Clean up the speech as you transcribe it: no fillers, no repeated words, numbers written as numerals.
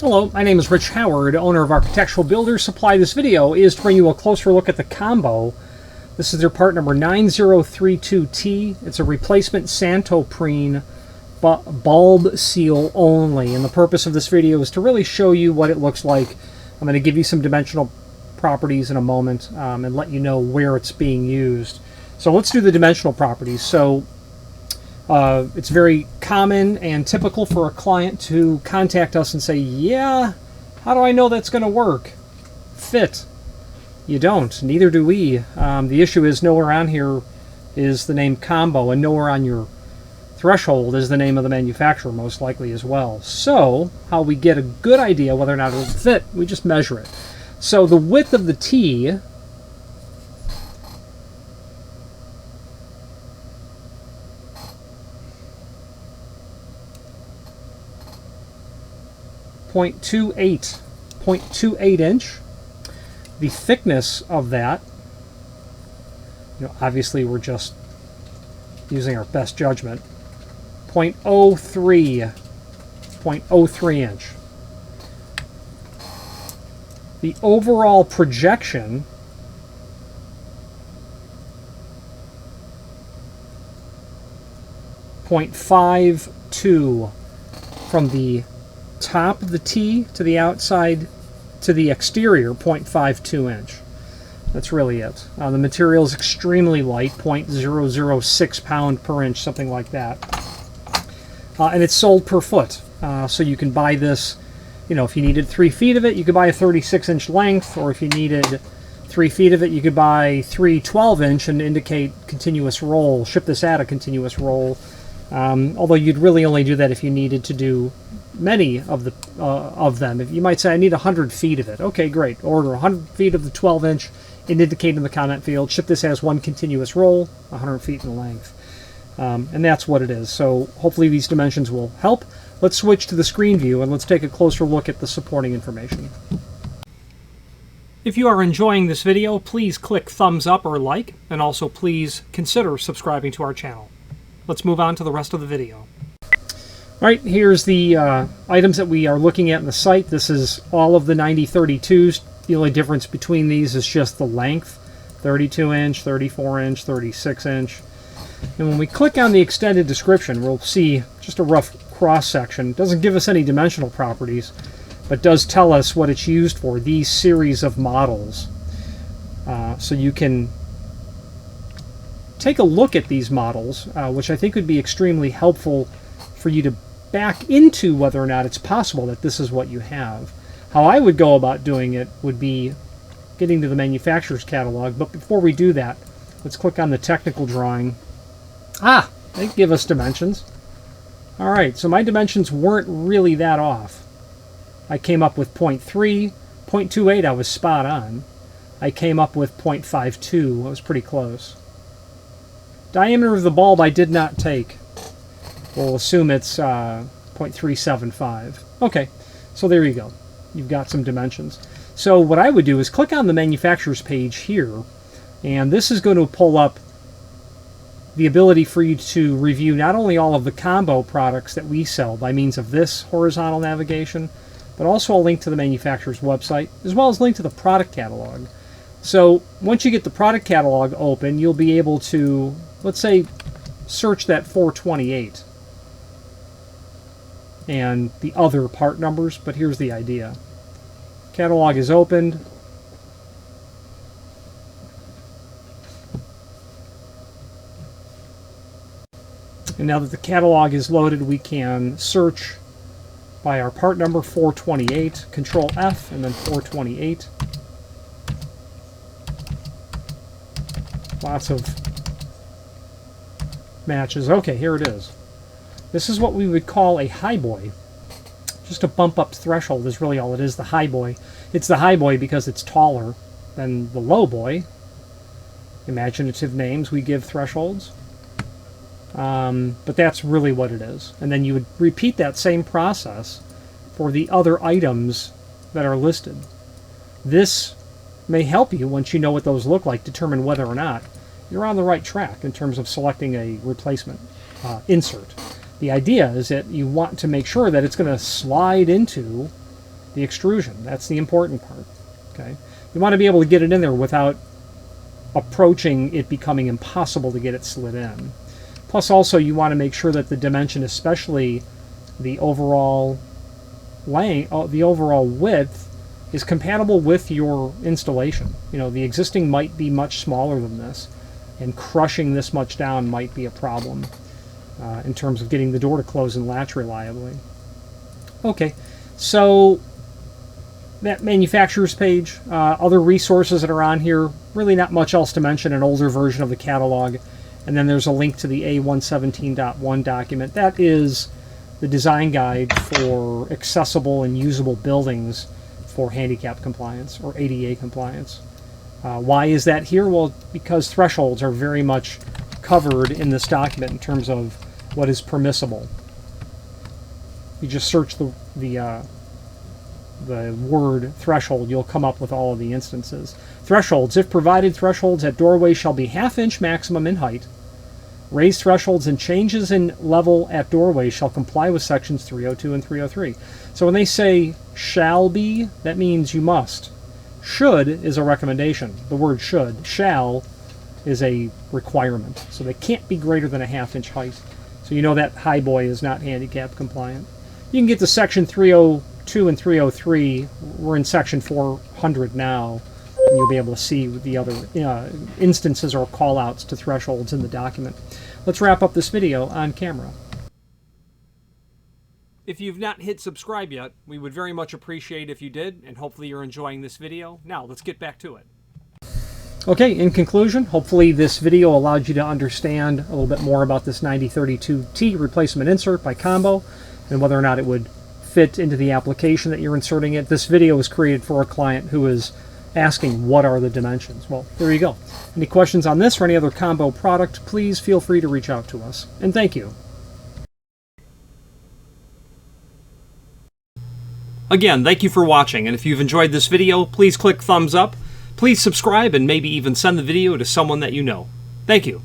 Hello, my name is Rich Howard, owner of Architectural Builders Supply. This video is to bring you a closer look at the combo. This is their part number 9032T. It's a replacement Santoprene bulb seal only, and the purpose of this video is to really show you what it looks like. I'm going to give you some dimensional properties in a moment and let you know where it's being used. So let's do the dimensional properties. So it's very common and typical for a client to contact us and say, yeah, how do I know that's going to work? Fit. You don't. Neither do we. The issue is nowhere on here is the name combo, and nowhere on your threshold is the name of the manufacturer, most likely as well. So how we get a good idea whether or not it'll fit, we just measure it. So the width of the T .28 inch. The thickness of that, obviously we're just using our best judgment, 0.03 inch. The overall projection, .52 from the top of the T to the outside to the exterior, 0.52 inch. That's really it. The material is extremely light, 0.006 pound per inch, something like that. And it's sold per foot. So you can buy this, if you needed 3 feet of it, you could buy a 36-inch length, or if you needed 3 feet of it, you could buy 3 12-inch and indicate continuous roll, ship this at a continuous roll. Although you'd really only do that if you needed to do many of them. If you might say, I need 100 feet of it. Okay, great. Order 100 feet of the 12-inch and indicate in the comment field, ship this as one continuous roll, 100 feet in length. And that's what it is. So hopefully these dimensions will help. Let's switch to the screen view and let's take a closer look at the supporting information. If you are enjoying this video, please click thumbs up or like, and also please consider subscribing to our channel. Let's move on to the rest of the video. All right, here's the items that we are looking at in the site. This is all of the 9032s. The only difference between these is just the length, 32 inch, 34 inch, 36 inch. And when we click on the extended description, we'll see just a rough cross-section. It doesn't give us any dimensional properties, but does tell us what it's used for, these series of models. So you can take a look at these models, which I think would be extremely helpful for you to back into whether or not it's possible that this is what you have. How I would go about doing it would be getting to the manufacturer's catalog, but before we do that, let's click on the technical drawing. They give us dimensions. All right, so my dimensions weren't really that off. I came up with 0.3, 0.28 I was spot on. I came up with 0.52, I was pretty close. Diameter of the bulb I did not take. We'll assume it's 0.375. Okay, so there you go. You've got some dimensions. So what I would do is click on the manufacturer's page here, and this is going to pull up the ability for you to review not only all of the combo products that we sell by means of this horizontal navigation, but also a link to the manufacturer's website, as well as a link to the product catalog. So once you get the product catalog open, you'll be able to, let's say, search that 428 and the other part numbers, but here's the idea. Catalog is opened. And now that the catalog is loaded, we can search by our part number 428, Control F, and then 428. Lots of matches. Okay, here it is. This is what we would call a high boy. Just a bump up threshold is really all it is, the high boy. It's the high boy because it's taller than the low boy. Imaginative names, we give thresholds. But that's really what it is. And then you would repeat that same process for the other items that are listed. This may help you, once you know what those look like, determine whether or not you're on the right track in terms of selecting a replacement insert. The idea is that you want to make sure that it's going to slide into the extrusion. That's the important part. Okay, you want to be able to get it in there without approaching it becoming impossible to get it slid in. Plus also you want to make sure that the dimension, especially the overall length, the overall width, is compatible with your installation. You know, the existing might be much smaller than this, and crushing this much down might be a problem in terms of getting the door to close and latch reliably. Okay, so that manufacturer's page, other resources that are on here, really not much else to mention, an older version of the catalog, and then there's a link to the A117.1 document. That is the design guide for accessible and usable buildings for handicap compliance or ADA compliance. Why is that here? Well, because thresholds are very much covered in this document in terms of what is permissible. You just search the word threshold, you'll come up with all of the instances. Thresholds. If provided, thresholds at doorways shall be ½ maximum in height. Raised thresholds and changes in level at doorways shall comply with sections 302 and 303. So when they say shall be, that means you must. Should is a recommendation. The word should. Shall is a requirement. So they can't be greater than a ½ inch height. So you know that high boy is not handicap compliant. You can get to section 302 and 303. We're in section 400 now, and you'll be able to see the other instances or call-outs to thresholds in the document. Let's wrap up this video on camera. If you've not hit subscribe yet, we would very much appreciate if you did, and hopefully you're enjoying this video. Now, let's get back to it. Okay, in conclusion, hopefully this video allowed you to understand a little bit more about this 9032T replacement insert by Combo, and whether or not it would fit into the application that you're inserting it. This video was created for a client who is asking what are the dimensions. Well, there you go. Any questions on this or any other Combo product, please feel free to reach out to us. And thank you. Again, thank you for watching, and if you've enjoyed this video, please click thumbs up, please subscribe, and maybe even send the video to someone that you know. Thank you.